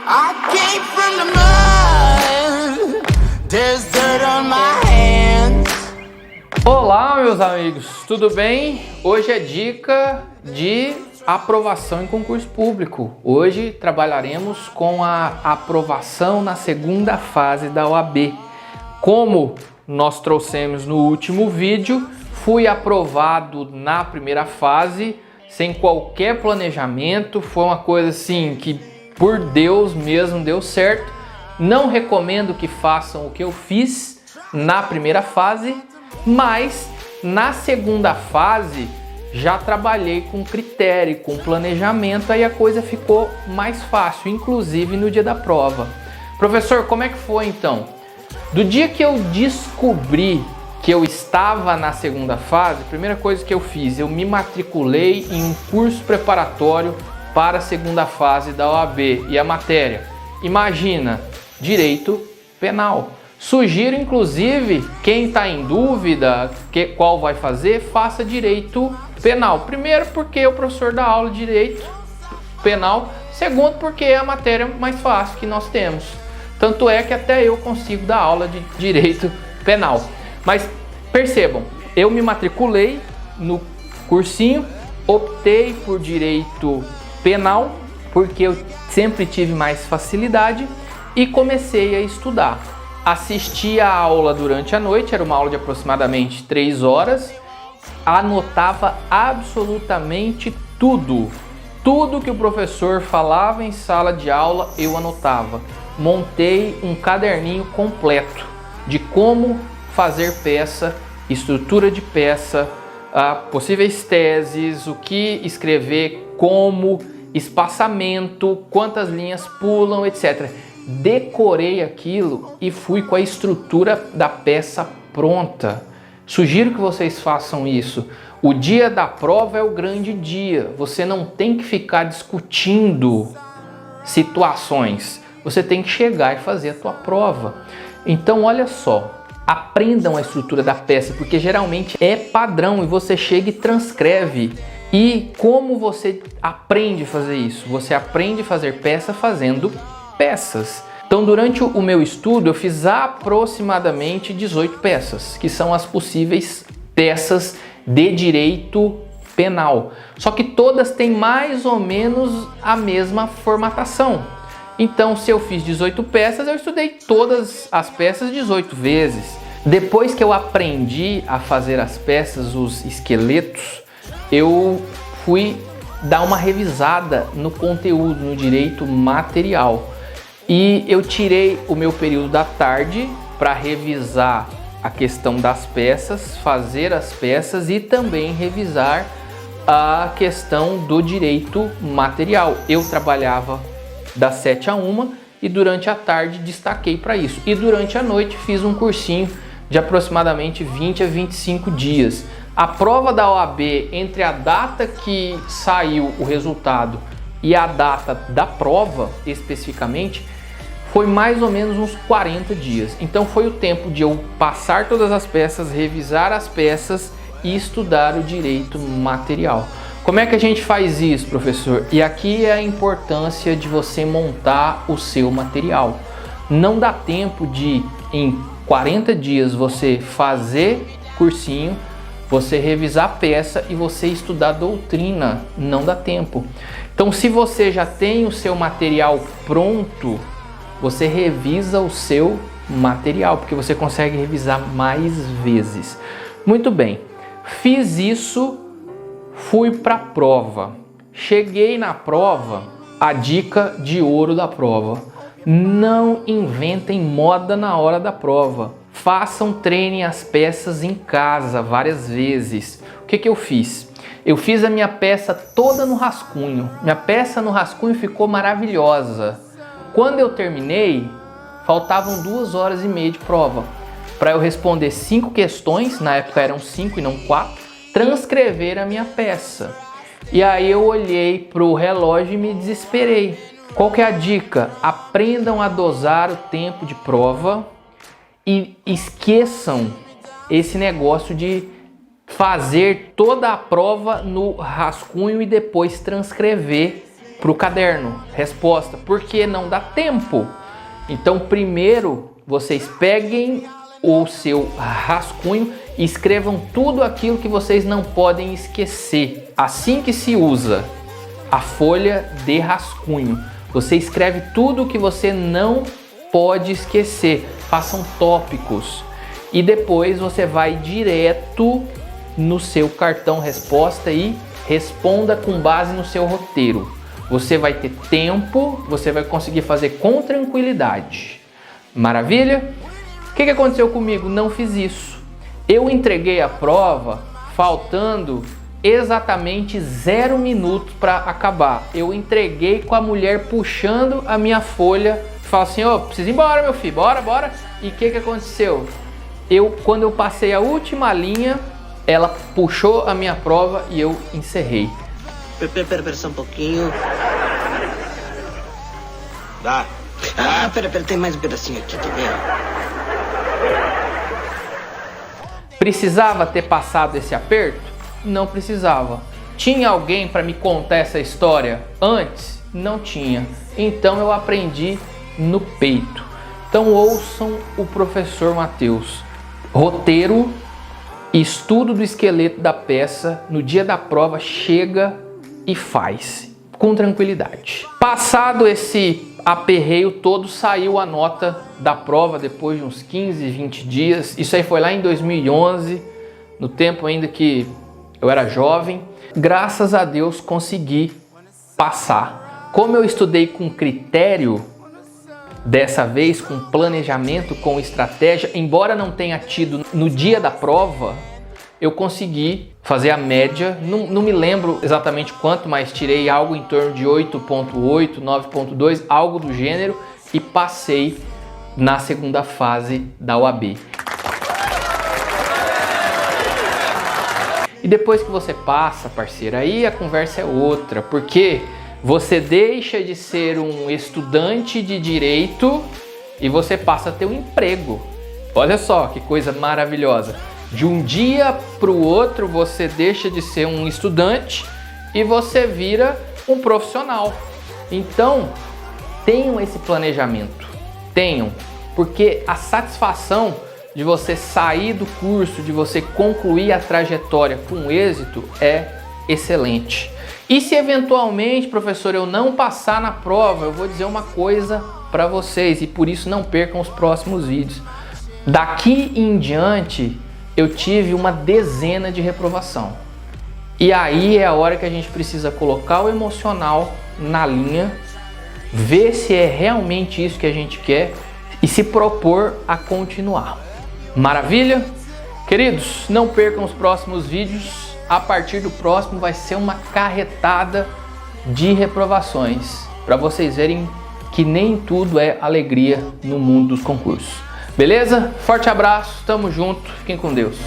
I came from the mud. There's dirt on my hands. Olá, meus amigos, tudo bem? Hoje é dica de aprovação em concurso público. Hoje trabalharemos com a aprovação na segunda fase da OAB. Como nós trouxemos no último vídeo, fui aprovado na primeira fase sem qualquer planejamento. Foi uma coisa assim que por Deus mesmo deu certo. Não recomendo que façam o que eu fiz na primeira fase, mas na segunda fase já trabalhei com critério, com planejamento, aí a coisa ficou mais fácil, inclusive no dia da prova. Professor, como é que foi então? Do dia que eu descobri que eu estava na segunda fase, a primeira coisa que eu fiz, eu me matriculei em um curso preparatório para a segunda fase da OAB. E a matéria? Imagina, Direito Penal. Sugiro, inclusive, quem está em dúvida qual vai fazer, faça Direito Penal. Primeiro, porque o professor dá aula de Direito Penal. Segundo, porque é a matéria mais fácil que nós temos. Tanto é que até eu consigo dar aula de Direito Penal. Mas percebam, eu me matriculei no cursinho, optei por Direito Penal, porque eu sempre tive mais facilidade e comecei a estudar. Assisti a aula durante a noite, era uma aula de aproximadamente 3 horas, anotava absolutamente tudo. Tudo que o professor falava em sala de aula eu anotava. Montei um caderninho completo de como fazer peça, estrutura de peça, possíveis teses, o que escrever, como, espaçamento, quantas linhas pulam, etc. Decorei aquilo e fui com a estrutura da peça pronta. Sugiro que vocês façam isso. O dia da prova é o grande dia. Você não tem que ficar discutindo situações. Você tem que chegar e fazer a tua prova. Então, olha só. Aprendam a estrutura da peça, porque geralmente é padrão e você chega e transcreve. E como você aprende a fazer isso? Você aprende a fazer peça fazendo peças. Então, durante o meu estudo, eu fiz aproximadamente 18 peças, que são as possíveis peças de direito penal. Só que todas têm mais ou menos a mesma formatação. Então, se eu fiz 18 peças, eu estudei todas as peças 18 vezes. Depois que eu aprendi a fazer as peças, os esqueletos, eu fui dar uma revisada no conteúdo, no direito material. E eu tirei o meu período da tarde para revisar a questão das peças, fazer as peças e também revisar a questão do direito material. Eu trabalhava das 7 a 1 e durante a tarde destaquei para isso. E durante a noite fiz um cursinho de aproximadamente 20 a 25 dias. A prova da OAB, entre a data que saiu o resultado e a data da prova especificamente, foi mais ou menos uns 40 dias. Então foi o tempo de eu passar todas as peças, revisar as peças e estudar o direito material. Como é que a gente faz isso, professor? E aqui é a importância de você montar o seu material. Não dá tempo de, em 40 dias, você fazer cursinho, você revisar a peça e você estudar doutrina. Não dá tempo. Então, se você já tem o seu material pronto, você revisa o seu material, porque você consegue revisar mais vezes. Muito bem, fiz isso, fui para a prova. Cheguei na prova, a dica de ouro da prova: não inventem moda na hora da prova. Treinem as peças em casa várias vezes. O que eu fiz? Eu fiz a minha peça toda no rascunho. Minha peça no rascunho ficou maravilhosa. Quando eu terminei, faltavam 2 horas e meia de prova para eu responder 5 questões, na época eram 5 e não 4, transcrever a minha peça. E aí eu olhei para o relógio e me desesperei. Qual que é a dica? Aprendam a dosar o tempo de prova e esqueçam esse negócio de fazer toda a prova no rascunho e depois transcrever para o caderno, resposta, porque não dá tempo. Então primeiro vocês peguem o seu rascunho e escrevam tudo aquilo que vocês não podem esquecer. Assim que se usa a folha de rascunho, você escreve tudo o que você não pode esquecer. Façam tópicos e depois você vai direto no seu cartão resposta e responda com base no seu roteiro. Você vai ter tempo, você vai conseguir fazer com tranquilidade. Maravilha? O que aconteceu comigo? Não fiz isso. Eu entreguei a prova faltando exatamente 0 minutos para acabar. Eu entreguei com a mulher puxando a minha folha. Fala assim, ó, precisa ir embora, meu filho, bora. E o que aconteceu? Quando eu passei a última linha, ela puxou a minha prova e eu encerrei. Pera só um pouquinho. Dá. Ah, pera, tem mais um pedacinho aqui, tá vendo? Precisava ter passado esse aperto? Não precisava. Tinha alguém para me contar essa história antes? Não tinha. Então eu aprendi no peito. Então ouçam o professor Matheus. Roteiro, estudo do esqueleto da peça, no dia da prova chega e faz com tranquilidade. Passado esse aperreio todo, saiu a nota da prova depois de uns 15, 20 dias. Isso aí foi lá em 2011, no tempo ainda que eu era jovem. Graças a Deus consegui passar. Como eu estudei com critério, dessa vez com planejamento, com estratégia, embora não tenha tido no dia da prova, eu consegui fazer a média, não me lembro exatamente quanto, mas tirei algo em torno de 8.8, 9.2, algo do gênero, e passei na segunda fase da OAB. E depois que você passa, parceiro, aí a conversa é outra, porque você deixa de ser um estudante de direito e você passa a ter um emprego. Olha só que coisa maravilhosa. De um dia para o outro você deixa de ser um estudante e você vira um profissional. Então, tenham esse planejamento. Tenham, porque a satisfação de você sair do curso, de você concluir a trajetória com êxito é excelente. E se eventualmente, professor, eu não passar na prova, eu vou dizer uma coisa para vocês e por isso não percam os próximos vídeos. Daqui em diante, eu tive uma dezena de reprovação. E aí é a hora que a gente precisa colocar o emocional na linha, ver se é realmente isso que a gente quer e se propor a continuar. Maravilha? Queridos, não percam os próximos vídeos. A partir do próximo vai ser uma carretada de reprovações, para vocês verem que nem tudo é alegria no mundo dos concursos. Beleza? Forte abraço, tamo junto, fiquem com Deus.